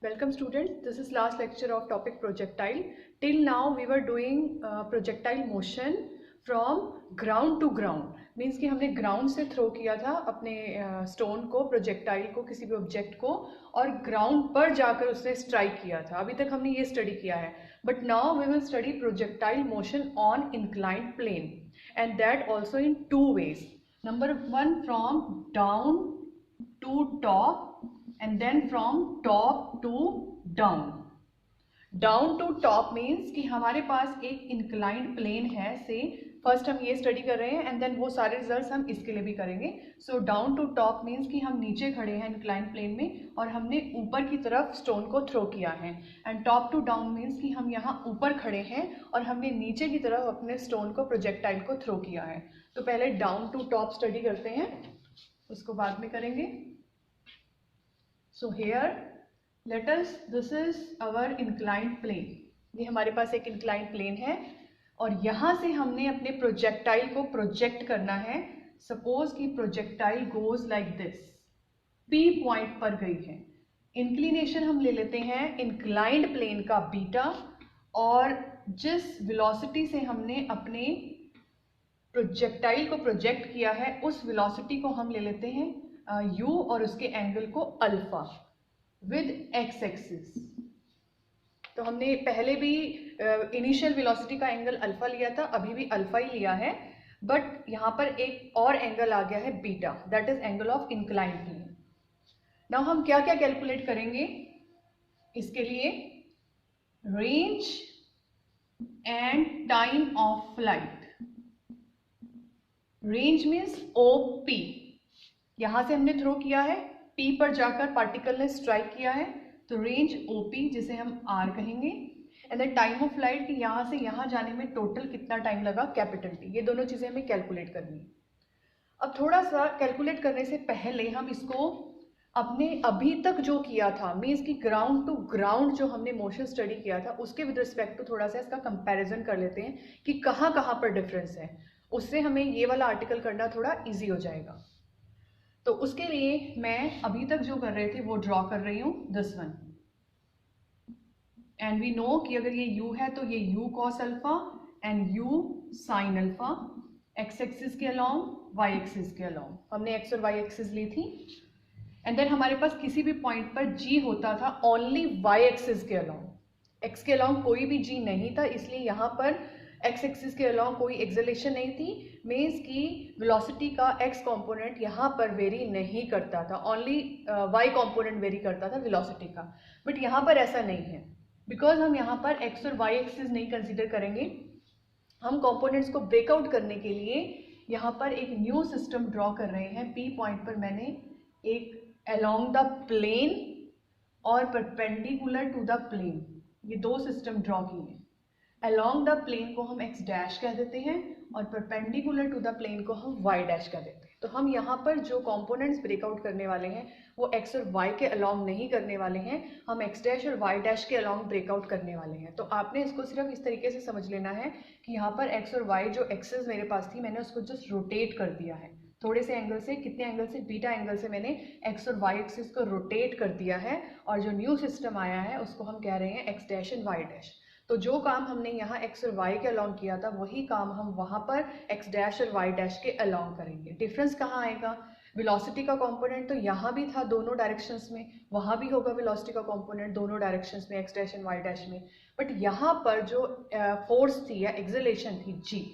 Welcome students, this is last lecture of topic projectile. Till now we were doing projectile motion from ground to ground. Means कि हमने ground से throw किया था अपने stone को, projectile को, किसी भी object को, और ground पर जाकर उसने strike किया था. अभी तक हमने ये study किया है. But now we will study projectile motion on inclined plane, and that also in two ways. Number one, from down to top, and then from top to down. Down to top means कि हमारे पास एक inclined plane है. से first हम ये study कर रहे हैं एंड देन वो सारे रिजल्ट्स हम इसके लिए भी करेंगे. So down to top means कि हम नीचे खड़े हैं इंक्लाइन प्लेन में और हमने ऊपर की तरफ स्टोन को थ्रो किया है. And top to down means कि हम यहाँ ऊपर खड़े हैं और हमने नीचे की तरफ अपने स्टोन को, प्रोजेक्टाइल को थ्रो किया है. तो पहले डाउन टू टॉप स्टडी करते हैं, उसको बाद में करेंगे. So here, let us, this is our inclined plane. ये हमारे पास एक inclined plane है और यहाँ से हमने अपने प्रोजेक्टाइल को प्रोजेक्ट करना है. सपोज कि projectile goes like this, P point पर गई है. इंक्लिनेशन हम ले लेते हैं इंक्लाइंड प्लेन का बीटा, और जिस वेलोसिटी से हमने अपने प्रोजेक्टाइल को प्रोजेक्ट किया है उस वेलोसिटी को हम ले लेते हैं u और उसके एंगल को अल्फा विद x एक्सिस. तो हमने पहले भी इनिशियल वेलोसिटी का एंगल अल्फा लिया था, अभी भी अल्फा ही लिया है, बट यहाँ पर एक और एंगल आ गया है beta, that is angle of inclined plane. Now हम क्या क्या कैलकुलेट करेंगे इसके लिए? Range and time of flight. Range means OP, यहां से हमने थ्रो किया है, P पर जाकर पार्टिकल ने स्ट्राइक किया है, तो रेंज OP जिसे हम R कहेंगे. And the time of flight कि यहां से यहां जाने में टोटल कितना टाइम लगा, कैपिटल T. ये दोनों चीजें हमें कैलकुलेट करनी है. अब थोड़ा सा कैलकुलेट करने से पहले हम इसको अपने अभी तक जो किया था, मीन्स कि ग्राउंड टू ग्राउंड जो हमने मोशन स्टडी किया था उसके विद रिस्पेक्ट टू थोड़ा सा इसका कंपैरिजन कर लेते हैं कि कहाँ कहाँ पर डिफरेंस है. उससे हमें ये वाला आर्टिकल करना थोड़ा ईजी हो जाएगा. तो उसके लिए मैं अभी तक जो कर रहे थे वो ड्रॉ कर रही हूँ, this one. And we know कि अगर ये u है तो ये u cos alpha and u sin alpha, x axis के अलोंग, y एक्सिस के अलोंग. हमने x और y एक्सिस ली थी. एंड देन हमारे पास किसी भी पॉइंट पर g होता था ओनली y एक्सिस के अलोंग. x के अलोंग कोई भी g नहीं था, इसलिए यहाँ पर x एक्सिस के अलोंग कोई एक्सेलेरेशन नहीं थी. मीन्स की वेलोसिटी का x कंपोनेंट यहाँ पर वेरी नहीं करता था, ओनली y कंपोनेंट वेरी करता था वेलोसिटी का. बट यहाँ पर ऐसा नहीं है, बिकॉज हम यहाँ पर x और y एक्सिस नहीं कंसीडर करेंगे. हम कंपोनेंट्स को ब्रेकआउट करने के लिए यहाँ पर एक न्यू सिस्टम ड्रॉ कर रहे हैं. P पॉइंट पर मैंने एक अलोंग द प्लेन और परपेंडिकुलर टू द प्लेन, ये दो सिस्टम ड्रॉ किए हैं. अलोंग द प्लेन को हम x डैश कह देते हैं और परपेंडिकुलर टू द प्लेन को हम y डैश कह देते हैं. तो हम यहाँ पर जो कंपोनेंट्स ब्रेकआउट करने वाले हैं वो x और y के अलोंग नहीं करने वाले हैं, हम x डैश और y डैश के अलोंग ब्रेकआउट करने वाले हैं. तो आपने इसको सिर्फ इस तरीके से समझ लेना है कि यहाँ पर x और y जो एक्सिस मेरे पास थी मैंने उसको जस्ट रोटेट कर दिया है. थोड़े से एंगल से, कितने एंगल से, बीटा एंगल से मैंने x और y एक्सिस को रोटेट कर दिया है. और जो न्यू सिस्टम आया है उसको हम कह रहे हैं x dash and y dash. तो जो काम हमने यहाँ x और y के अलोंग किया था वही काम हम वहाँ पर x डैश और y डैश के अलोंग करेंगे. डिफरेंस कहाँ आएगा? वेलोसिटी का कंपोनेंट तो यहाँ भी था दोनों डायरेक्शंस में, वहाँ भी होगा वेलोसिटी का कंपोनेंट दोनों डायरेक्शंस में, x dash and y dash में. बट यहाँ पर जो फोर्स थी या एक्सेलेरेशन थी g,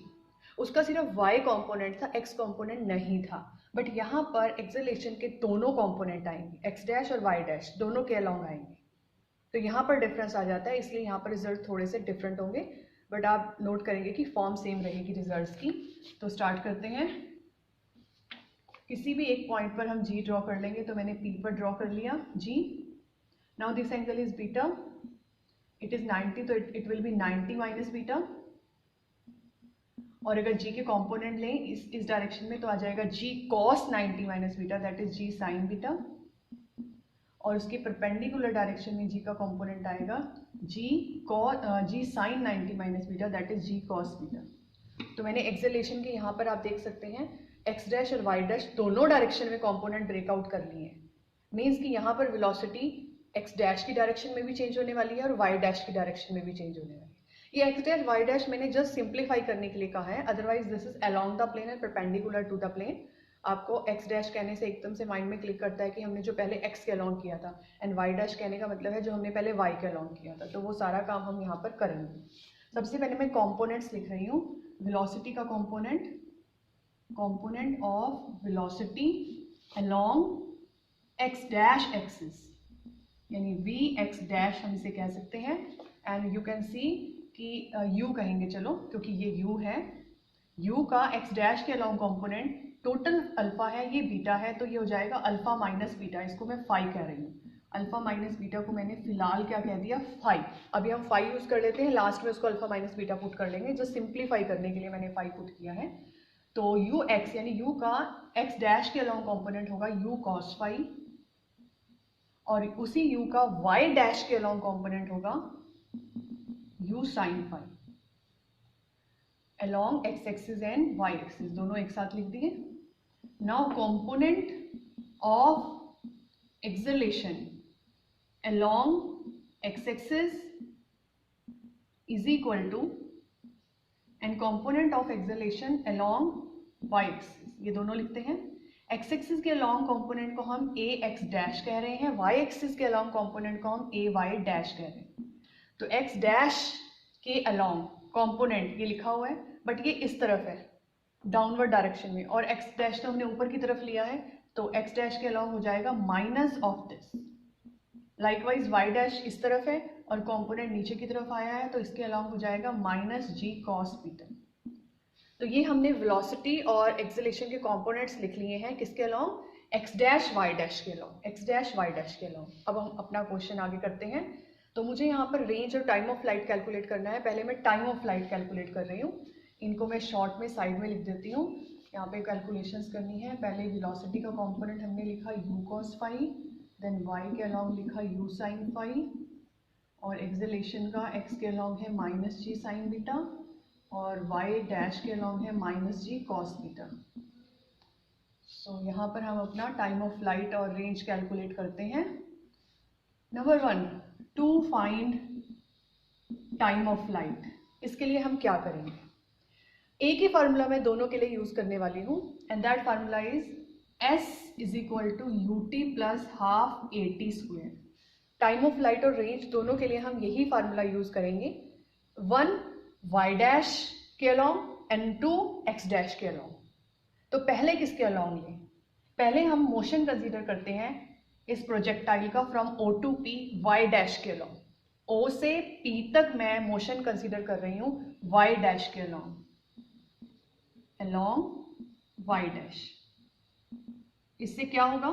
उसका सिर्फ y कंपोनेंट था, x कंपोनेंट नहीं था. बट यहाँ पर एक्सेलेरेशन के दोनों कंपोनेंट आएंगे, x डैश और y डैश दोनों के अलोंग आएंगे. तो यहाँ पर डिफरेंस आ जाता है, इसलिए यहाँ पर रिजल्ट थोड़े से डिफरेंट होंगे. बट आप नोट करेंगे कि फॉर्म सेम रहेगी रिजल्ट्स की. तो स्टार्ट करते हैं. किसी भी एक पॉइंट पर हम G ड्रॉ कर लेंगे. तो मैंने P पर ड्रॉ कर लिया G. Now this angle is beta, it is 90, तो it will B 90 minus beta. और अगर G के कंपोनेंट लें इस डायरेक्शन में तो आ जाएगा G cos 90 minus beta, that is G sin beta. और उसके परपेंडिकुलर डायरेक्शन में G का कंपोनेंट आएगा G sin 90 minus beta, that is G cos beta. तो मैंने एक्सेलेरेशन के यहाँ पर आप देख सकते हैं x डैश और y डैश दोनों डायरेक्शन में कंपोनेंट ब्रेकआउट कर लिए हैं. मीन्स कि यहाँ पर वेलोसिटी एक्स डैश की डायरेक्शन में भी चेंज होने वाली है और वाई डैश की डायरेक्शन में भी चेंज होने वाली है। ये एक्स डैश वाई डैश मैंने जस्ट सिंप्लीफाई करने के लिए कहा है, otherwise this is along the plane and perpendicular to the plane. आपको एक्स डैश कहने से एकदम से माइंड में क्लिक करता है कि हमने जो पहले एक्स के अलोंग किया था, एंड वाई डैश कहने का मतलब है जो हमने पहले वाई के अलोंग किया था। तो वो सारा काम हम यहाँ पर करेंगे। सबसे पहले मैं कॉम्पोनेंट्स लिख रही हूँ। वेलोसिटी का component, component of velocity along x dash axis, यानी v x dash हम इसे कह सकते हैं। एंड यू कैन सी कि u कहेंगे चलो, क्योंकि ये u है। u का x dash के along component टोटल अल्फा है, ये बीटा है, तो ये हो जाएगा अल्फा माइनस बीटा। इसको मैं फाई कह रही हूँ। अल्फा माइनस बीटा को मैंने फिलहाल क्या कह दिया, फाई। अभी हम फाई यूज कर लेते हैं, लास्ट में उसको अल्फा माइनस बीटा पुट कर लेंगे। जो सिंप्लीफाई करने के लिए मैंने फाई पुट किया है। तो यू एक्स यानी यू का एक्स डैश के अलोंग कंपोनेंट होगा यू कॉस फाई, और उसी यू का वाई डैश के अलोंग कंपोनेंट होगा U sine phi, along X axis and Y axis, दोनों एक साथ लिख दिए। Now component of acceleration along X axis is equal to and component of acceleration along Y axis, ये दोनों लिखते हैं। एक्स एक्सिस के अलोंग कंपोनेंट को हम ए एक्स डैश कह रहे हैं, वाई एक्सिस के अलोंग कंपोनेंट को हम ए वाई डैश कह रहे हैं। तो एक्स डैश के अलोंग कंपोनेंट ये लिखा हुआ है, बट ये इस तरफ है डाउनवर्ड डायरेक्शन में, और एक्स डैश तो हमने ऊपर की तरफ लिया है, तो एक्स डैश के अलोंग हो जाएगा minus of this. Likewise Y dash इस तरफ है और कंपोनेंट नीचे की तरफ आया है, तो इसके अलोंग हो जाएगा माइनस जी कॉस बीटा। तो ये हमने वेलोसिटी और एक्सेलेरेशन के कंपोनेंट्स लिख लिए हैं, किसके along, X dash Y dash के along, X dash Y dash के अलोंग। अब हम अपना क्वेश्चन आगे करते हैं। तो मुझे यहाँ पर रेंज और टाइम ऑफ फ्लाइट कैलकुलेट करना है। पहले मैं टाइम ऑफ फ्लाइट कैलकुलेट कर रही हूँ, इनको मैं शॉर्ट में साइड में लिख देती हूँ। यहाँ पे कैलकुलेशंस करनी है। पहले वेलोसिटी का कंपोनेंट हमने लिखा U cos phi, then Y के अलोंग लिखा यू साइन फाई, और एक्सेलेरेशन का एक्स के अलोंग है माइनस जी साइन बीटा, और वाई डैश के अलोंग है minus G cos beta. So यहाँ पर हम अपना टाइम ऑफ फ्लाइट और रेंज कैलकुलेट करते हैं। Number 1, to find time of flight. इसके लिए हम क्या करेंगे, एक ही फार्मूला मैं दोनों के लिए यूज करने वाली हूँ, and that formula is s is equal to ut plus half at square. Time of flight और रेंज दोनों के लिए हम यही फार्मूला यूज करेंगे, 1 वाई डैश के अलोंग एंड 2 एक्स डैश के अलोंग। तो पहले किसके अलोंग लें, पहले हम मोशन कंसीडर करते हैं इस प्रोजेक्टाइल का from O to P Y dash के अलोंग। ओ से पी तक मैं मोशन कंसीडर कर रही हूँ वाई डैश के अलोंग, अलोंग वाई डैश। इससे क्या होगा,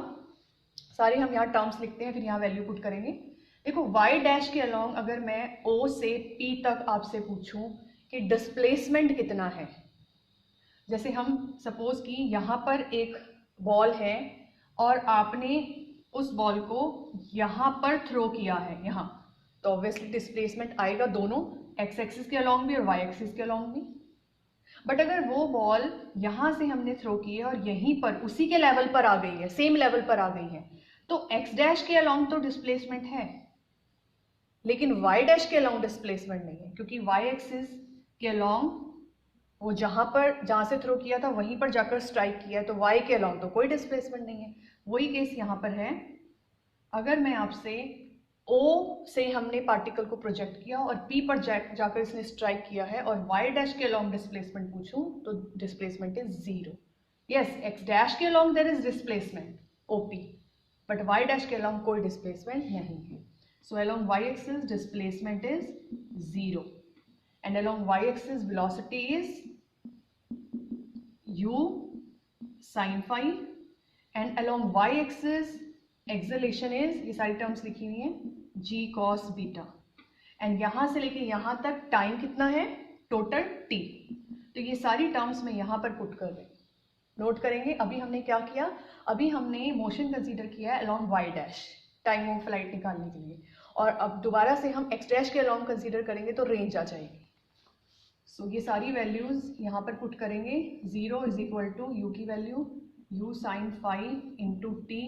सारे हम यहाँ टर्म्स लिखते हैं, फिर यहाँ वैल्यू पुट करेंगे। देखो वाई डैश के अलोंग अगर मैं ओ से पी तक आपसे पूछूं कि डिस्प्लेसमेंट कितना है, जैसे हम सपोज कि यहाँ पर एक बॉल है और आपने उस बॉल को यहाँ पर थ्रो किया है यहाँ, तो ऑब्वियसली डिस्प्लेसमेंट आएगा दोनों एक्स एक्सिस के अलोंग भी और वाई एक्सिस के अलोंग भी। बट अगर वो बॉल यहाँ से हमने थ्रो की है और यहीं पर उसी के लेवल पर आ गई है, सेम लेवल पर आ गई है, तो एक्स डैश के अलोंग तो डिस्प्लेसमेंट है, लेकिन वाई डैश के अलोंग डिस्प्लेसमेंट नहीं है, क्योंकि वाई एक्सिस के अलोंग वो जहां से थ्रो किया था वहीं पर जाकर स्ट्राइक किया है, तो वाई के अलोंग तो कोई डिस्प्लेसमेंट नहीं है। वही केस यहाँ पर है। अगर मैं आपसे O से हमने पार्टिकल को प्रोजेक्ट किया और P पर जाकर इसने स्ट्राइक किया है और वाई डैश के अलोंग डिस्प्लेसमेंट पूछूं, तो displacement is 0। Yes, X dash के along there is displacement OP, but Y dash के अलोंग कोई डिस्प्लेसमेंट नहीं है। So along Y axis displacement is 0, and along y-axis velocity is u sin phi, and along y-axis acceleration is, ये सारी terms लिखी हुई हैं, g cos बीटा, एंड यहां से लेके यहां तक टाइम कितना है, टोटल t। तो ये सारी टर्म्स मैं यहां पर पुट कर रही हूँ, नोट करेंगे। अभी हमने क्या किया, अभी हमने मोशन कंसीडर किया है along y dash time of flight निकालने के लिए, और अब दोबारा से हम x डैश के along कंसीडर करेंगे तो रेंज आ जाएगी। सो ये सारी वैल्यूज यहाँ पर पुट करेंगे। 0 इज इक्वल टू यू की value u sine phi into T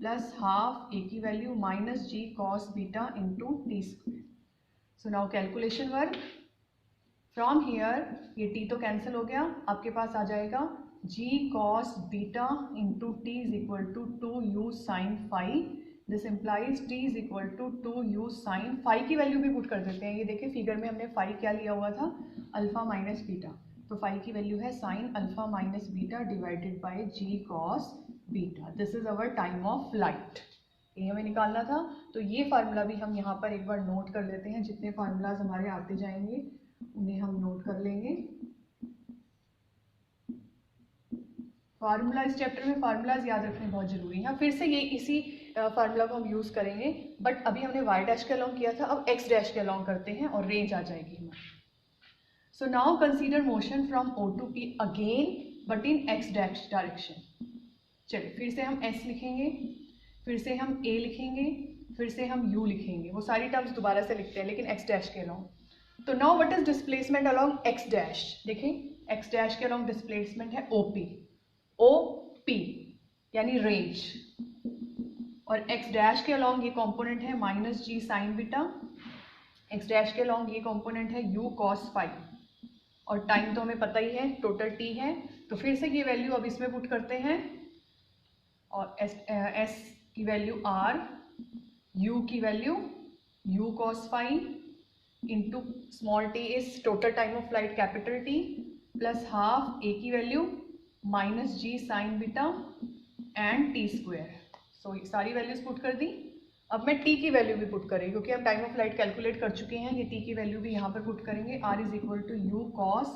plus half A की value minus G cos beta into T square. So now calculation work. From here ये टी तो कैंसिल हो गया, आपके पास आ जाएगा G cos beta into T is equal to 2u sine phi. This implies T is equal to 2u sine phi की value भी पुट कर देते हैं. ये देखिए फिगर में हमने फाई क्या लिया हुआ था, अल्फा माइनस बीटा. तो फाई की वैल्यू है sine alpha minus beta divided by G cos beta. This is our time of flight. ये हमें निकालना था. तो ये फार्मूला भी हम यहाँ पर एक बार नोट कर लेते हैं. जितने फार्मूलाज हमारे आते जाएंगे उन्हें हम नोट कर लेंगे. फार्मूला, इस चैप्टर में फार्मूलाज याद रखने बहुत जरूरी हैं. फिर से ये इसी फार्मूला को हम यूज़ करेंगे, बट अभी हमने वाई डैश के अलॉन्ग किया था, अब एक्स डैश के अलॉन्ग करते हैं और रेंज आ जाएगी हमारी. So now consider motion from O to P again but in X dash direction. चलिए फिर से हम एस लिखेंगे, फिर से हम ए लिखेंगे, फिर से हम यू लिखेंगे. वो सारी टर्म्स दोबारा से लिखते हैं लेकिन एक्स डैश के अलॉन्ग. तो now what is displacement along x dash. देखें एक्स डैश के अलॉन्ग डिस्प्लेसमेंट है ओपी. ओपी यानी रेंज. और एक्स डैश के अलॉन्ग ये कंपोनेंट है माइनस जी साइन बीटा. एक्स डैश के अलॉन्ग ये कंपोनेंट है यू कॉस फाई. और टाइम तो हमें पता ही है, टोटल टी है. तो फिर से ये वैल्यू अब इसमें पुट करते हैं और एस की वैल्यू आर, यू की value U cos phi into small T is total time of flight capital T, plus half A की value minus ji sine beta and T square. So सारी values put कर दी. अब मैं T की value भी put करेंगे क्योंकि हम टाइम ऑफ फ्लाइट कैलकुलेट कर चुके हैं. ये टी की वैल्यू भी यहाँ पर पुट करेंगे. R is equal to you cos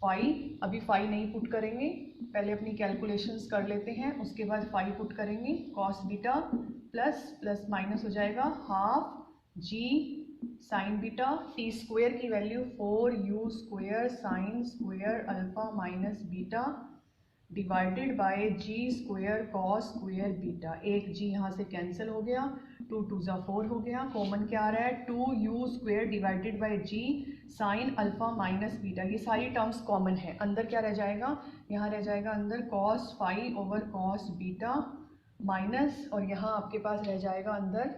phi. अभी फाई नहीं पुट करेंगे, पहले अपनी कैलकुलेशंस कर लेते हैं, उसके बाद फाई पुट करेंगे. Cos beta plus plus minus हो जाएगा half G sine beta. T square की value 4u square sine square alpha minus beta divided by G square cos square beta. एक जी यहाँ से कैंसिल हो गया, 2 2 ज़ा 4 हो गया. कॉमन क्या आ रहा है 2u square divided by G sine alpha minus beta. ये सारी टर्म्स कॉमन है. अंदर क्या रह जाएगा, यहाँ रह जाएगा अंदर cos phi over cos beta minus, और यहाँ आपके पास रह जाएगा अंदर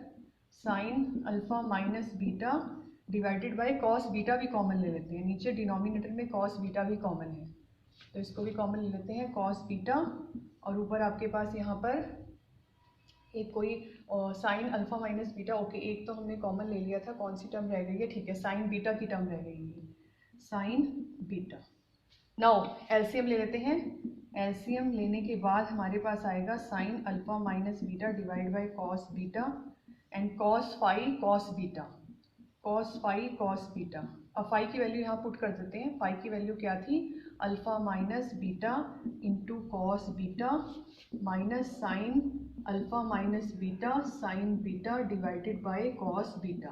sine alpha minus beta divided by cos beta भी कॉमन ले लेते हैं. नीचे डिनोमिनेटर में कॉस बीटा भी कॉमन है तो इसको भी कॉमन ले लेते हैं कॉस बीटा. और ऊपर आपके पास यहाँ पर एक कोई sine alpha minus beta. Okay एक तो हमने कॉमन ले लिया था, कौन सी टर्म रह गई है, ठीक है साइन बीटा की टर्म रह गई है, साइन बीटा. नाउ एलसीएम ले लेते हैं. एलसीएम लेने के बाद हमारे पास आएगा sine alpha minus beta divide by cos beta and cos phi cos beta, cos phi cos beta. अब फाई की वैल्यू यहाँ पुट कर देते हैं. फाई की वैल्यू क्या थी, alpha minus beta into cos beta minus sine alpha minus beta sine beta divided by cos beta.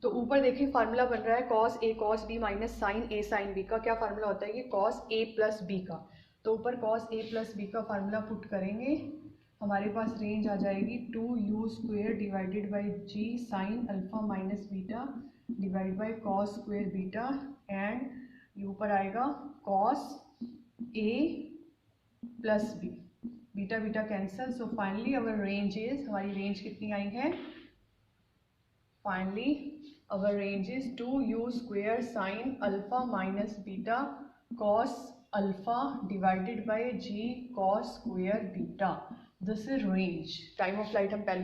तो ऊपर देखिए फार्मूला बन रहा है cos A cos B minus sine A sine B का. क्या फार्मूला होता है ये, कॉस ए प्लस बी का. तो ऊपर कॉस ए प्लस बी का फार्मूला पुट करेंगे, हमारे पास रेंज आ जाएगी 2u square divided by G sine alpha minus beta divide by cos square beta and ये ऊपर आएगा cos A plus B. Beta beta cancel. So finally our range is, हमारी रेंज कितनी आई है, finally our range is 2u square sine alpha minus beta cos alpha divided by G cos square beta. This is range. Time of flight हम पहले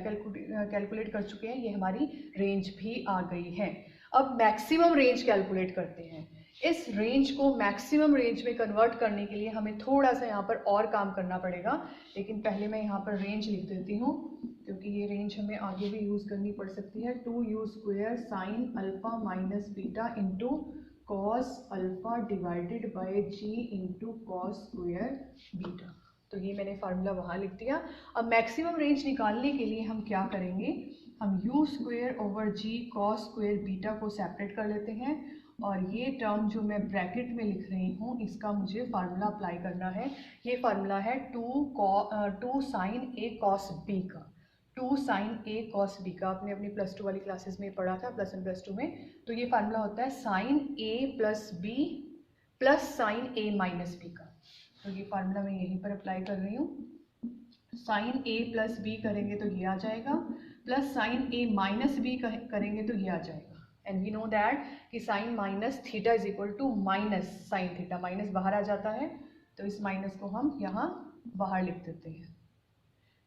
calculate कर चुके हैं, ये हमारी रेंज भी आ गई है. अब मैक्सिमम रेंज कैलकुलेट करते हैं. इस रेंज को मैक्सिमम रेंज में कन्वर्ट करने के लिए हमें थोड़ा सा यहाँ पर और काम करना पड़ेगा, लेकिन पहले मैं यहाँ पर रेंज लिख देती हूँ क्योंकि ये रेंज हमें आगे भी यूज़ करनी पड़ सकती है. 2u square sine alpha minus beta into cos alpha divided by G into cos square beta. तो ये मैंने फार्मूला वहाँ लिख दिया. अब मैक्सिमम रेंज निकालने के लिए हम क्या करेंगे, हम u square over g cos square beta को सेपरेट कर लेते हैं और ये टर्म जो मैं ब्रैकेट में लिख रही हूँ इसका मुझे फार्मूला अप्लाई करना है. ये फार्मूला है 2 साइन ए कॉस बी का. 2 साइन ए कॉस बी का आपने अपनी +2 वाली क्लासेस में पढ़ा था, +1 +2 में. तो ये फार्मूला होता है sign A plus B plus sine A minus b का. तो ये फार्मूला मैं यहीं पर अप्लाई कर रही हूँ. साइन ए प्लस बी करेंगे तो ये आ जाएगा, plus sine A minus B करेंगे तो ये आ जाएगा। एंड वी नो दैट कि sine minus theta is equal to minus sine theta, minus बाहर आ जाता है तो इस माइनस को हम यहाँ बाहर लिख देते हैं।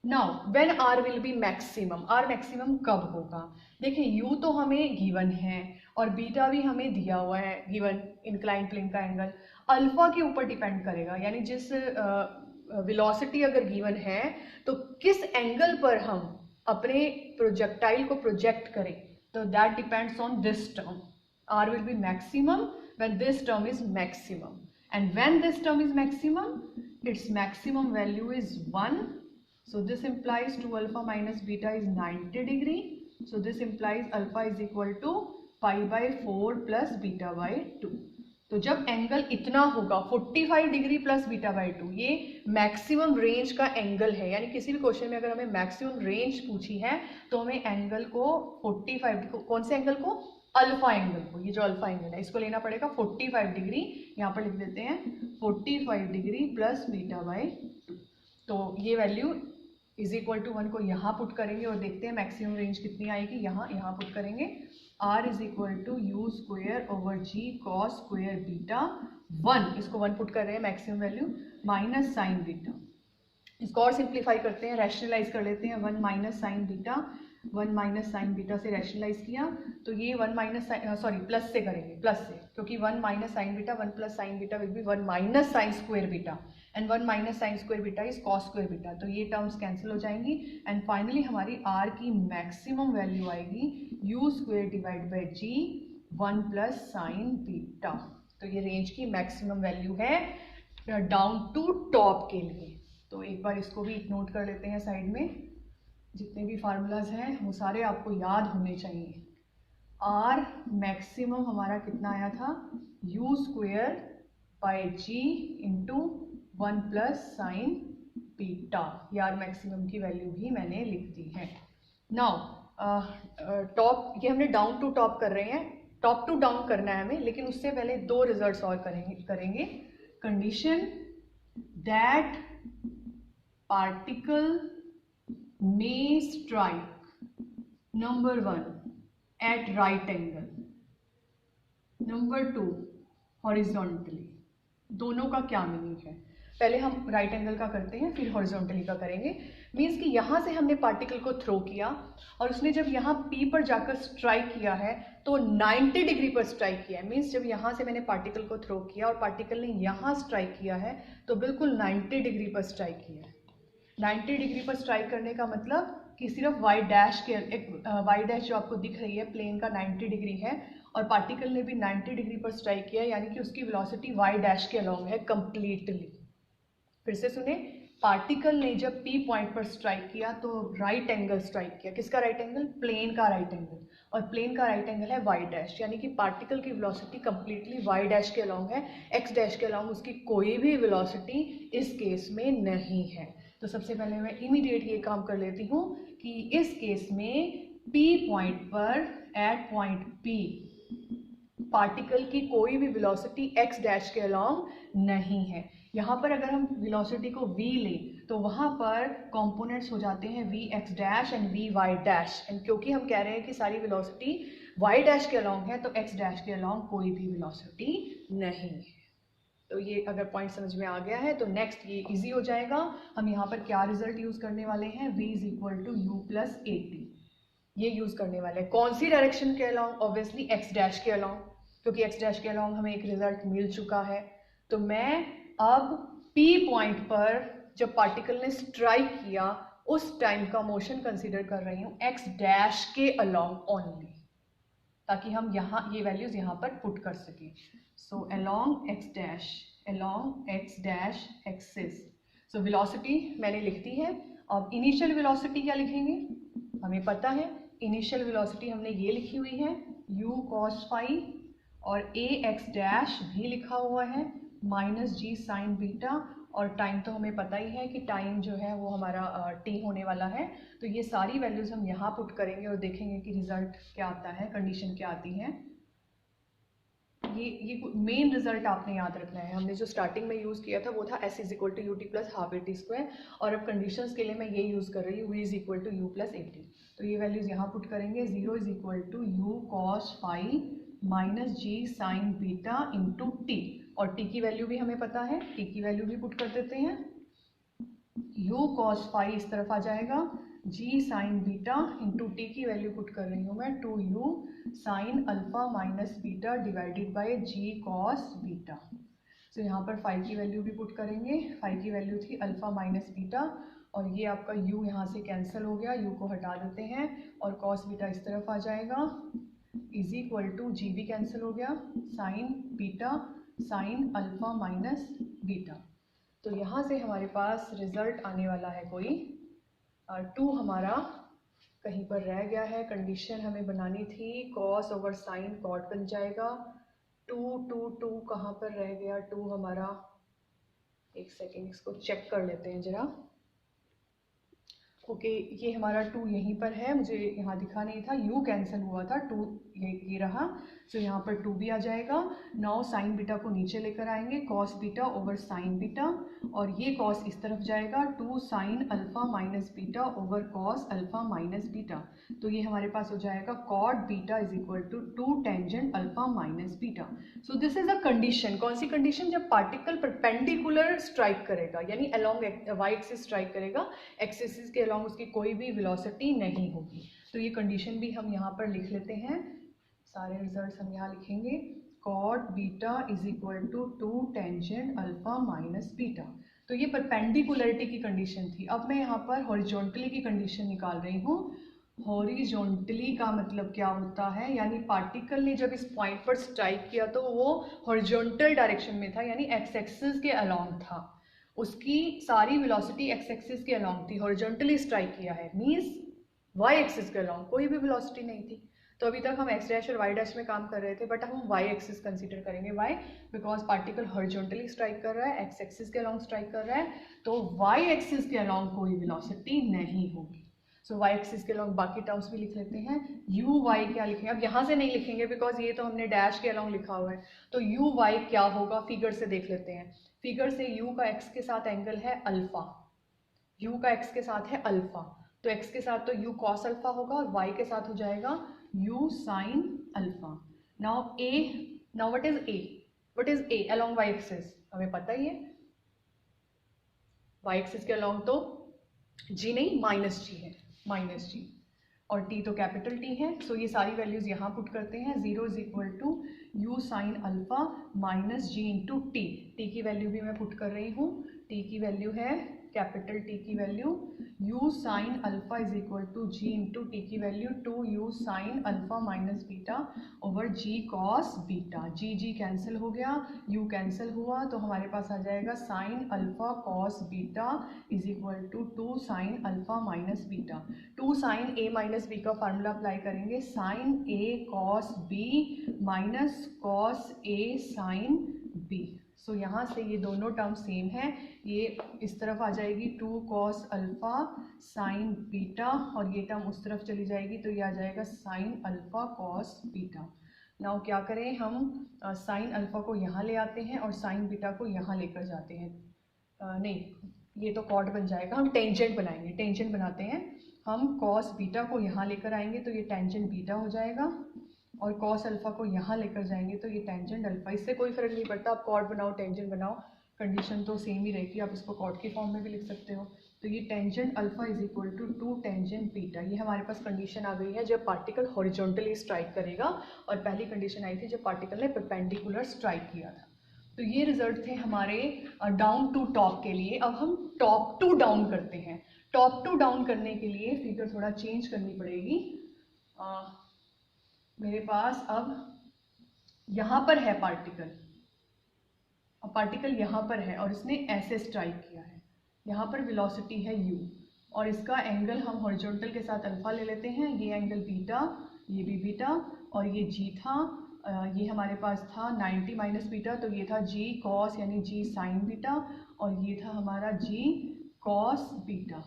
Now when R will be maximum, R maximum कब होगा? देखिए यू तो हमें गिवन है और बीटा भी हमें दिया हुआ है, गिवन इंक्लाइन प्लेन का एंगल अल्फा के ऊपर डिपेंड करेगा, यानी जिस वेलोसिटी अगर गिवन है तो किस एंगल पर हम अपने प्रोजेक्टाइल को प्रोजेक्ट करें, तो that depends on this term. R will be maximum when this term is maximum, and when this term is maximum, its maximum value is 1. So this implies 2 alpha minus beta is 90 degree. So this implies alpha is equal to pi by 4 plus beta by 2. तो जब angle इतना होगा 45 degree plus beta by 2, ये maximum range का angle है, यानी किसी भी क्वेश्चन में अगर हमें मैक्सिमम रेंज पूछी है तो हमें एंगल को 45, कौन से एंगल को? अल्फा एंगल को। ये जो अल्फा एंगल है इसको लेना पड़ेगा 45 डिग्री, यहाँ पर लिख देते हैं 45 डिग्री प्लस बीटा बाई 2। तो ये वैल्यू इज इक्वल टू 1 को यहाँ पुट करेंगे और देखते हैं मैक्सिमम रेंज कितनी आएगी। यहाँ पुट करेंगे r is equal to u square over g cos square beta 1, इसको 1 पुट कर रहे हैं maximum value, minus sine beta. इसको और सिंप्लीफाई करते हैं, रैशनलाइज कर लेते हैं, 1 minus sine beta, 1 minus sine beta से रैशनलाइज किया तो ये 1 माइनस प्लस से करेंगे, प्लस से, क्योंकि 1 minus sine beta 1 plus sine beta will be 1 minus sine square beta, and 1 minus sine square beta is cos square beta. तो ये टर्म्स कैंसिल हो जाएंगी एंड फाइनली हमारी r की मैक्सिमम वैल्यू आएगी u square divide by g 1 plus sine beta. तो ये range की मैक्सिमम वैल्यू है डाउन टू टॉप के लिए। तो एक बार इसको भी नोट कर लेते हैं साइड में, जितने भी फार्मूलाज हैं वो सारे आपको याद होने चाहिए। आर मैक्सिमम हमारा कितना आया था? U square by g into 1 plus sine beta. ये आर मैक्सिमम की वैल्यू भी मैंने लिख दी है। नाउ टॉप, ये हमने डाउन टू टॉप कर रहे हैं, टॉप टू डाउन करना है हमें, लेकिन उससे पहले 2 रिजल्ट्स और करेंगे। Condition that particle may strike number 1 at right angle, number 2 horizontally। दोनों का क्या मीनिंग है? पहले हम राइट एंगल का करते हैं फिर हॉरिजॉन्टली का करेंगे। मीन्स कि यहाँ से हमने पार्टिकल को थ्रो किया और उसने जब यहाँ P पर जाकर स्ट्राइक किया है तो 90 डिग्री पर स्ट्राइक किया है। मीन्स जब यहाँ से मैंने पार्टिकल को थ्रो किया और पार्टिकल ने यहाँ स्ट्राइक किया है तो बिल्कुल 90 डिग्री पर स्ट्राइक किया है। 90 डिग्री पर स्ट्राइक करने का मतलब कि सिर्फ वाई डैश के, एक वाई डैश जो आपको दिख रही है प्लेन का 90 डिग्री है और पार्टिकल ने भी 90 डिग्री पर स्ट्राइक किया है, यानी कि उसकी वेलोसिटी वाई डैश के अलोंग है कंप्लीटली। फिर से सुने, पार्टिकल ने जब पी पॉइंट पर स्ट्राइक किया तो राइट एंगल स्ट्राइक किया। किसका राइट एंगल? प्लेन का राइट एंगल, और प्लेन का राइट एंगल है वाई डैश, यानी कि पार्टिकल की वेलोसिटी कंप्लीटली वाई डैश के अलोंग है, एक्स डैश के अलोंग उसकी कोई भी वेलोसिटी इस केस में नहीं है। तो सबसे पहले मैं इमीडिएट ये काम कर लेती हूँ कि इस केस में P पॉइंट पर एट पॉइंट P पार्टिकल की कोई भी वेलोसिटी x डैश के अलोंग नहीं है। यहाँ पर अगर हम वेलोसिटी को v लें तो वहाँ पर कंपोनेंट्स हो जाते हैं v x dash and v y dash, and क्योंकि हम कह रहे हैं कि सारी वेलोसिटी y डैश के अलोंग है तो x डैश के अलोंग कोई भी वेलोसिटी नहीं है। तो ये अगर पॉइंट समझ में आ गया है तो नेक्स्ट ये इजी हो जाएगा। हम यहाँ पर क्या रिजल्ट यूज़ करने वाले हैं? v is equal to u plus a t, ये यूज़ करने वाले हैं। कौन सी डायरेक्शन के अलोंग? ऑब्वियसली x डैश के अलोंग, क्योंकि x डैश के अलोंग हमें एक रिजल्ट मिल चुका है। तो मैं अब P पॉइंट पर जब पार्टिकल ने स्ट्राइक किया उस टाइम का मोशन कंसिडर कर रही हूँ x डैश के अलोंग ओनली, ताकि हम यहाँ ये वैल्यूज यहाँ पर पुट कर सकें। So along x dash axis. So velocity मैंने लिख दी है। अब इनिशियल वेलोसिटी क्या लिखेंगे? हमें पता है इनिशियल वेलोसिटी हमने ये लिखी हुई है u cos फाई, और a x डैश भी लिखा हुआ है माइनस जी साइन बीटा, और टाइम तो हमें पता ही है कि टाइम जो है वो हमारा t होने वाला है। तो ये सारी वैल्यूज हम यहाँ पुट करेंगे और देखेंगे कि रिजल्ट क्या आता है, कंडीशन क्या आती है। ये मेन रिजल्ट आपने याद रखना है। हमने जो स्टार्टिंग में यूज़ किया था वो था s is equal to u t plus half a t square, और अब कंडीशंस के लिए मैं ये यूज़ कर रही हूँ v is equal to u plus a t. तो ये वैल्यूज़ यहाँ पुट करेंगे, 0 is equal to you cos phi minus ji sine beta into t, और टी की वैल्यू भी हमें पता है, टी की वैल्यू भी पुट कर देते हैं। u cos फाई इस तरफ आ जाएगा, g sign beta into t की वैल्यू पुट कर रही हूँ मैं 2u sine alpha minus beta divided bye g cos beta. तो यहाँ पर फाई की वैल्यू भी पुट करेंगे, फाई की वैल्यू थी अल्फा माइनस बीटा, और ये आपका u यहाँ से कैंसिल हो गया, u को हटा देते हैं और cos बीटा इस तरफ आ जाएगा, इज इक्वल टू जी भी कैंसिल हो गया, sign beta sine alpha minus beta. तो यहाँ से हमारे पास रिजल्ट आने वाला है कोई 2 हमारा कहीं पर रह गया है, कंडीशन हमें बनानी थी कॉस ओवर साइन कॉट बन जाएगा, 2 कहाँ पर रह गया 2 हमारा, एक सेकेंड इसको चेक कर लेते हैं जरा। ओके ये हमारा 2 यहीं पर है, मुझे यहाँ दिखा नहीं था, u कैंसिल हुआ था, 2 ये रहा, तो यहाँ पर 2 भी आ जाएगा। नाउ साइन बीटा को नीचे लेकर आएंगे, cos beta over sine beta, और ये कॉस इस तरफ जाएगा, 2 sine alpha minus beta over cos alpha minus beta. तो ये हमारे पास हो जाएगा cot beta is equal to 2 tangent alpha minus beta. So this is a condition, कौन सी कंडीशन, जब पार्टिकल परपेंडिकुलर स्ट्राइक करेगा, यानी अलोंग वाई एक्सिस स्ट्राइक करेगा, एक्स एक्सिस के अलोंग उसकी कोई भी वेलोसिटी नहीं होगी। तो ये कंडीशन भी हम यहाँ पर लिख लेते हैं, सारे रिजल्ट्स हम यहाँ लिखेंगे, cot beta is equal to 2 tangent alpha minus beta. तो ये परपेंडिकुलरिटी की कंडीशन थी। अब मैं यहाँ पर हॉरिजॉन्टली की कंडीशन निकाल रही हूँ। हॉरिजॉन्टली का मतलब क्या होता है, यानी पार्टिकल ने जब इस पॉइंट पर स्ट्राइक किया तो वो हॉरिजॉन्टल डायरेक्शन में था, यानी एक्स एक्सिस के अलोंग था, उसकी सारी वेलोसिटी एक्स एक्सिस के अलोंग थी, हॉरिजॉन्टली स्ट्राइक किया है, मींस वाई एक्सिस के अलोंग कोई भी वेलोसिटी नहीं थी। तो अभी तक हम एक्स डैश और वाई डैश में काम कर रहे थे, बट हम वाई एक्सिस कंसीडर करेंगे। Why because particle horizontally strike कर रहा है, एक्स एक्सिस के अलोंग स्ट्राइक कर रहा है, तो वाई एक्सिस के अलोंग कोई वेलोसिटी नहीं होगी। सो वाई एक्सिस के अलोंग बाकी टर्म्स भी लिख लेते हैं, यू वाई क्या लिखेंगे, अब यहाँ से नहीं लिखेंगे बिकॉज ये तो हमने डैश के अलोंग लिखा हुआ है, तो यू वाई क्या होगा फिगर से देख लेते हैं। फिगर से u का x के साथ एंगल है अल्फा, u का x के साथ है अल्फा, तो x के साथ तो u cos अल्फा होगा और y के साथ हो जाएगा u sin alpha. Now what is a along y axis, हमें पता ही है y एक्सिस के along तो g नहीं माइनस जी है, माइनस जी, और t तो कैपिटल T है। सो ये सारी वैल्यूज यहाँ पुट करते हैं, 0 is equal to u sine alpha minus g into t, t की वैल्यू भी मैं पुट कर रही हूँ, टी की वैल्यू है कैपिटल T की value u sine alpha is equal to g into t की value 2u sine alpha minus beta over g cos beta, g cancel हो गया, u कैंसिल हुआ, तो हमारे पास आ जाएगा sine alpha cos beta is equal to 2 sine alpha minus बीटा। 2 साइन a माइनस बी का फार्मूला अप्लाई करेंगे, sine a cos b minus cos a sine b। So यहाँ से ये दोनों टर्म सेम है, ये इस तरफ आ जाएगी 2 कॉस अल्फा साइन बीटा, और ये टर्म उस तरफ चली जाएगी, तो ये आ जाएगा sine alpha cos beta. Now क्या करें, हम साइन अल्फा को यहाँ ले आते हैं और साइन बीटा को यहाँ लेकर जाते हैं, नहीं ये तो कॉट बन जाएगा, हम टेंजेंट बनाएंगे, टेंजेंट बनाते हैं, हम कॉस बीटा को यहाँ लेकर आएंगे तो ये टेंजेंट बीटा हो जाएगा, और कॉस अल्फा को यहाँ लेकर जाएंगे तो ये टेंजेंट अल्फा। इससे कोई फर्क नहीं पड़ता, आप कॉट बनाओ टेंजेंट बनाओ, कंडीशन तो सेम ही रहेगी, आप इसको कॉट के फॉर्म में भी लिख सकते हो। तो ये tangent alpha is equal to 2 tangent beta, ये हमारे पास कंडीशन आ गई है जब पार्टिकल हॉरिजॉन्टली स्ट्राइक करेगा, और पहली कंडीशन आई थी जब पार्टिकल ने परपेंडिकुलर स्ट्राइक किया था। तो ये रिजल्ट थे हमारे डाउन टू टॉप के लिए। अब हम टॉप टू डाउन करते हैं। टॉप टू डाउन करने के लिए फिगर थोड़ा चेंज करनी पड़ेगी। मेरे पास अब यहाँ पर है पार्टिकल, और पार्टिकल यहाँ पर है और इसने ऐसे स्ट्राइक किया है, यहाँ पर वेलोसिटी है u, और इसका एंगल हम हॉरिजॉन्टल के साथ अल्फा ले लेते हैं, ये एंगल बीटा, ये भी बीटा, और ये g था, ये हमारे पास था 90 माइनस बीटा, तो ये था g कॉस यानी g साइन बीटा, और ये था हमारा g कॉस बीटा।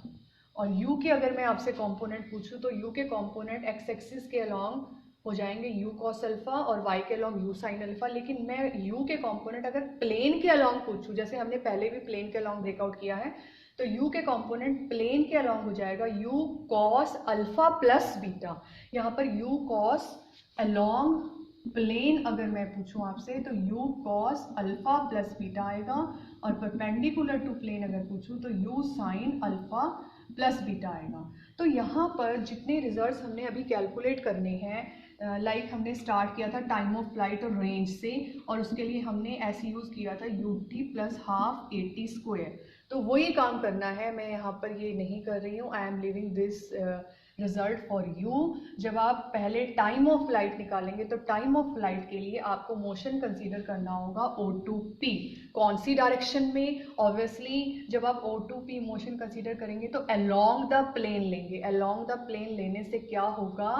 और u के अगर मैं आपसे कंपोनेंट पूछूं तो u के कंपोनेंट x एक्सिस के अलॉन्ग हो जाएंगे u cos अल्फा और y के अलॉन्ग u sin अल्फा। लेकिन मैं u के कंपोनेंट अगर प्लेन के अलॉन्ग पूछूं, जैसे हमने पहले भी प्लेन के अलॉन्ग ब्रेकआउट किया है, तो u के कंपोनेंट प्लेन के अलॉन्ग हो जाएगा u cos alpha plus beta. यहाँ पर u cos अलॉन्ग प्लेन अगर मैं पूछूं आपसे तो u cos alpha plus beta आएगा, और परपेंडिकुलर टू प्लेन अगर पूछूं तो u sin alpha plus beta आएगा। तो यहाँ पर जितने रिजल्ट्स हमने अभी कैलकुलेट करने हैं, लाइक हमने स्टार्ट किया था टाइम ऑफ फ्लाइट और रेंज से, और उसके लिए हमने ऐसे यूज़ किया था ut plus half AT square. तो वही काम करना है, मैं यहाँ पर ये नहीं कर रही हूँ, I am living this result for you. जब आप पहले टाइम ऑफ फ्लाइट निकालेंगे तो टाइम ऑफ फ्लाइट के लिए आपको मोशन कंसीडर करना होगा O2P। कौन सी डायरेक्शन में? ऑब्वियसली जब आप O2P मोशन कंसीडर करेंगे तो अलोंग द प्लेन लेंगे। अलोंग द प्लेन लेने से क्या होगा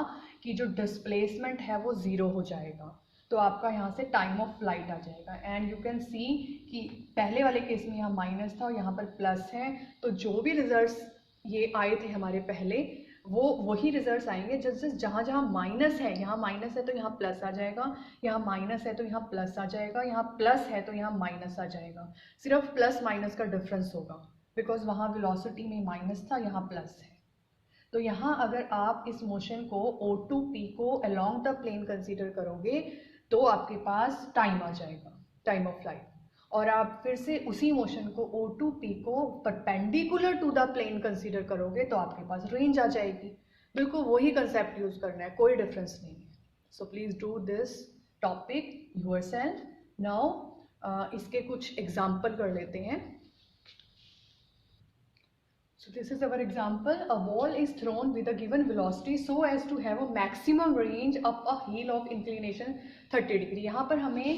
कि जो डिस्प्लेसमेंट है वो ज़ीरो हो जाएगा, तो आपका यहाँ से टाइम ऑफ फ्लाइट आ जाएगा। एंड यू कैन सी कि पहले वाले केस में यहाँ माइनस था और यहाँ पर प्लस है, तो जो भी रिजल्ट्स ये आए थे हमारे पहले वो वही रिजल्ट्स आएंगे। जस्ट जहाँ जहाँ माइनस है, यहाँ माइनस है तो यहाँ प्लस आ जाएगा, यहाँ माइनस है तो यहाँ प्लस आ जाएगा, यहाँ प्लस है तो यहाँ माइनस आ जाएगा। सिर्फ प्लस माइनस का डिफरेंस होगा, बिकॉज वहाँ वेलोसिटी में माइनस था, यहाँ प्लस है। तो यहाँ अगर आप इस मोशन को O2P को अलोंग द प्लेन कंसीडर करोगे तो आपके पास टाइम आ जाएगा, टाइम ऑफ फ्लाइट। और आप फिर से उसी मोशन को O2P को perpendicular to the plane consider करोगे तो आपके पास रेंज आ जाएगी। बिल्कुल वही कंसेप्ट यूज करना है, कोई डिफरेंस नहीं है। So please do this topic yourself. Now इसके कुछ एग्जाम्पल कर लेते हैं। So this is our example. A ball is thrown with a given velocity so as to have a maximum range up a hill of inclination 30 degree। यहाँ पर हमें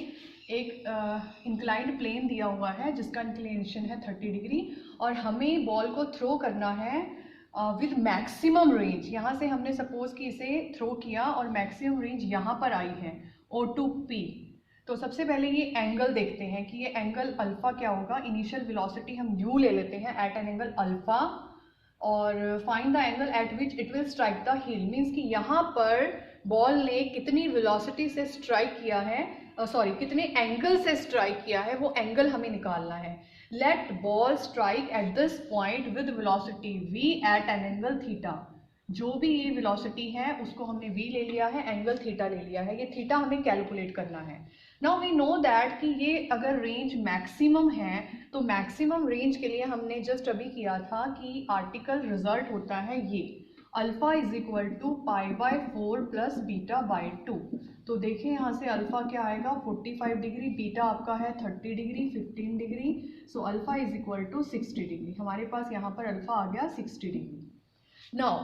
एक inclined plane दिया हुआ है जिसका इंक्लिनेशन है 30 डिग्री, और हमें बॉल को थ्रो करना है विद मैक्सिमम रेंज। यहाँ से हमने सपोज कि इसे थ्रो किया और मैक्सिमम रेंज यहाँ पर आई है O2P। तो सबसे पहले ये एंगल देखते हैं कि ये एंगल अल्फा क्या होगा। इनिशियल वेलोसिटी हम u ले लेते हैं एट एन एंगल अल्फा, और find the angle eight which it will strike the hill. Means कि यहाँ पर बॉल ने कितनी वेलोसिटी से स्ट्राइक किया है, कितने एंगल से स्ट्राइक किया है, वो एंगल हमें निकालना है। Let ball strike at this point with velocity v at an angle theta. जो भी ये वेलोसिटी है उसको हमने v ले लिया है, एंगल थीटा ले लिया है, ये थीटा हमें कैलकुलेट करना है। नाउ वी नो दैट कि ये अगर रेंज मैक्सिमम है तो मैक्सिमम रेंज के लिए हमने जस्ट अभी किया था कि आर्टिकल रिजल्ट होता है ये alpha is equal to π/4 plus beta by 2। तो देखिए यहाँ से अल्फा क्या आएगा 45 डिग्री, बीटा आपका है 30 degree, 15 degree, so alpha is equal to 60 degree. हमारे पास यहाँ पर अल्फा आ गया 60 डिग्री। नाउ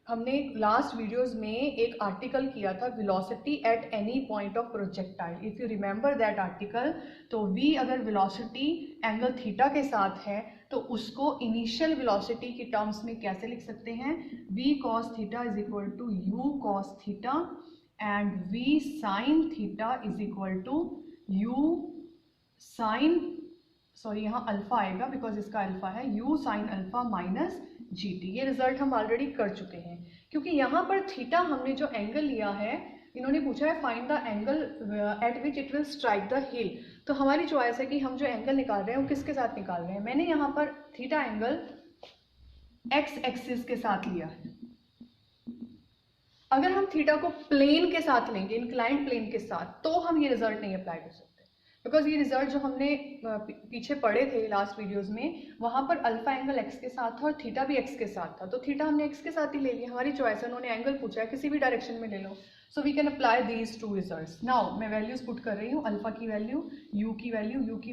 हमने लास्ट वीडियोस में एक आर्टिकल किया था velocity at any point of projectile. If you remember that article, तो v अगर वेलोसिटी एंगल थीटा के साथ है तो उसको इनिशियल वेलोसिटी की टर्म्स में कैसे लिख सकते हैं, v cos theta is equal to u cos theta and v sin theta is equal to u sin, यहाँ अल्फा आएगा बिकॉज इसका अल्फा है, u sin alpha minus GT। ये रिजल्ट हम ऑलरेडी कर चुके हैं, क्योंकि यहाँ पर थीटा हमने जो एंगल लिया है, इन्होंने पूछा है find the angle eight which it will strike the हिल। तो हमारी चॉइस है कि हम जो एंगल निकाल रहे हैं वो किसके साथ निकाल रहे हैं। मैंने यहाँ पर थीटा एंगल x एक्सिस के साथ लिया है। अगर हम थीटा को प्लेन के साथ लेंगे, इंक्लाइंड प्लेन के साथ, तो हम ये रिजल्ट नहीं अप्लाई कर सकते, बिकॉज ये रिजल्ट जो हमने पीछे पढ़े थे लास्ट वीडियोस में, वहाँ पर अल्फा एंगल x के साथ था और थीटा भी x के साथ था। तो थीटा हमने x के साथ ही ले लिया, हमारी चॉइस है। उन्होंने एंगल पूछा है, किसी भी डायरेक्शन में ले लो, so we can apply these to results. Now मैं वैल्यूज पुट कर रही हूँ, अल्फा की वैल्यू, u की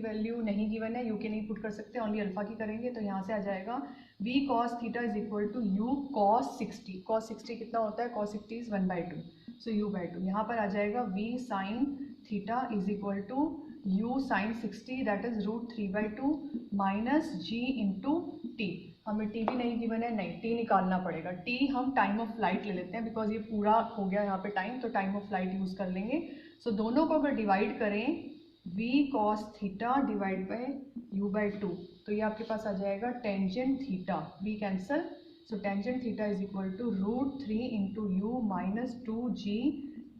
वैल्यू नहीं गिवन है, u की नहीं पुट कर सकते, ओनली अल्फा की करेंगे। तो यहाँ से आ जाएगा v cos theta is equal to u cos 60। cos 60 कितना होता है, cos 60 इज 1/2, सो u/2। यहाँ पर आ जाएगा v sin theta is equal to u sin 60 that is √3/2 minus g into t. हमें t भी नहीं गिवन है, नहीं, t निकालना पड़ेगा। t हम टाइम ऑफ फ्लाइट ले लेते हैं बिकॉज ये पूरा हो गया यहाँ पे टाइम, तो टाइम ऑफ फ्लाइट यूज कर लेंगे। सो दोनों को अगर डिवाइड करें v cos theta divide by u/2, तो ये आपके पास आ जाएगा tangent theta, v cancel, so tangent theta is equal to √3 into u minus 2g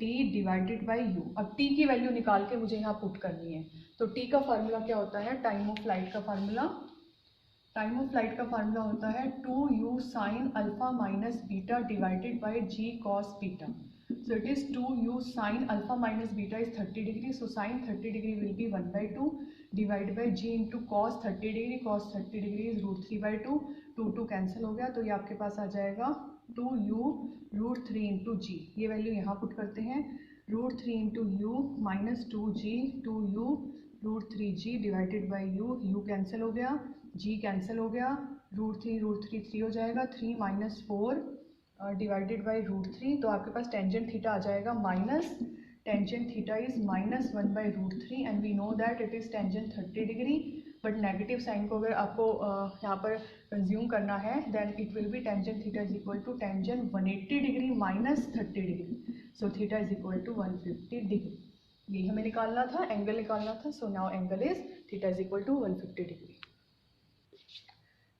t divided by u. अब t की वैल्यू निकाल के मुझे यहाँ पुट करनी है। तो t का फार्मूला क्या होता है, टाइम ऑफ फ्लाइट का फार्मूला। टाइम ऑफ फ्लाइट का फार्मूला होता है 2u sine alpha minus beta divided by g cos beta. So it is 2u sin alpha minus beta is 30 degree. So sin 30 degree will be 1/2 divided by g into cos 30 degree. Cos 30 degree is √3/2. 2 cancel हो गया तो ये आपके पास आ जाएगा 2u √3 into जी। ये value यहाँ पुट करते हैं, √3 into u minus 2g 2u √3g divided by you cancel हो गया, g कैंसिल हो गया, √3 3 हो जाएगा, 3 माइनस 4 डिवाइडेड बाई √3। तो आपके पास टेंजेंट थीटा आ जाएगा minus, tangent theta is -1/√3 and we know that it is tangent 30 degree. But negative sign को अगर आपको यहाँ पर कंज्यूम करना है then it will be tangent theta is equal to tangent 180 degree minus 30 degree. So theta is equal to 150 degree. ये हमें निकालना था, एंगल निकालना था। So now angle is theta is equal to 150 degree.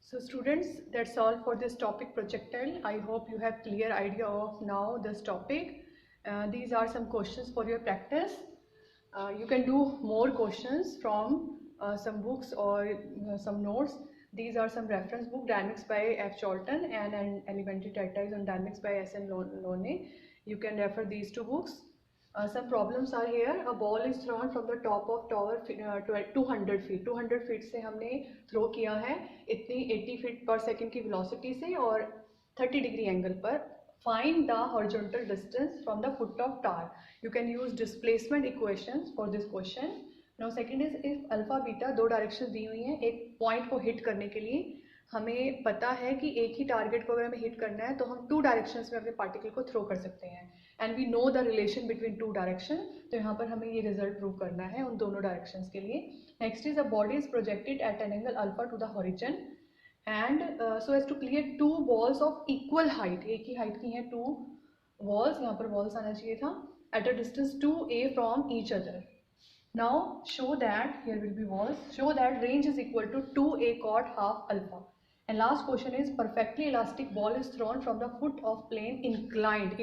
So students, that's all for this topic projectile. I hope you have clear idea of now this topic. These are some questions for your practice. You can do more questions from some books or some notes. These are some reference book, Dynamics by F. Cholton and an Elementary Treatise on Dynamics by S.N. Lone. You can refer these two books. Some problems are here. A ball is thrown from the top of tower 200 feet. 200 feet से हमने throw किया है इतनी 80 feet पर second की velocity से और 30 degree angle पर। Find the horizontal distance from the foot of tower. You can use displacement equations for this question. Now second is if alpha beta दो डायरेक्शन दी हुई हैं एक पॉइंट को हिट करने के लिए। हमें पता है कि एक ही टारगेट को अगर हमें हिट करना है तो हम 2 डायरेक्शंस में अपने पार्टिकल को थ्रो कर सकते हैं and we know the relation between 2 direction. तो यहाँ पर हमें ये रिजल्ट प्रूव करना है उन दोनों डायरेक्शंस के लिए। Next is a body is projected at an angle alpha to the horizon and so as to create 2 walls of equal height. एक ही हाइट की हैं 2 वॉल्स, यहाँ पर वॉल्स आना चाहिए था, at a distance 2a from each other. Now show that here will be walls. Show that range is equal to 2a cot half alpha. And last question is perfectly elastic ball is thrown from the foot of plane inclined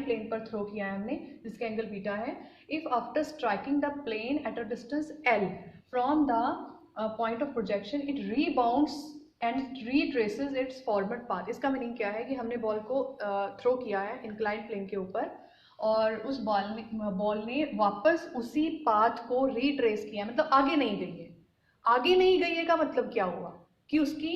plane पर throw किया है हमने जिसका angle beta है। If after striking the plane at a distance L from the point of projection it rebounds and retraces its forward path. इसका meaning क्या है कि हमने बॉल को थ्रो किया है इंक्लाइंड प्लेन के ऊपर और उस बॉल ने वापस उसी पाथ को रिट्रेस किया, मतलब आगे नहीं गई है। आगे नहीं गई है का मतलब क्या हुआ कि उसकी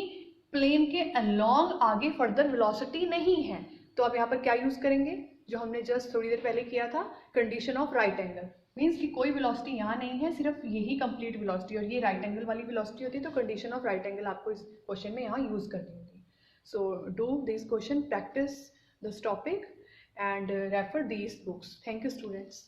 प्लेन के अलोंग आगे फर्दर वेलोसिटी नहीं है। तो अब यहाँ पर क्या यूज करेंगे जो हमने जस्ट थोड़ी देर पहले किया था, condition of right angle. Means कि कोई वेलोसिटी यहाँ नहीं है, सिर्फ यही कंप्लीट वेलोसिटी और ये राइट एंगल वाली वेलोसिटी होती है। तो कंडीशन ऑफ राइट एंगल आपको इस क्वेश्चन में यहाँ यूज करनी होगी। So do this question, practice this topic and refer these books. Thank you students.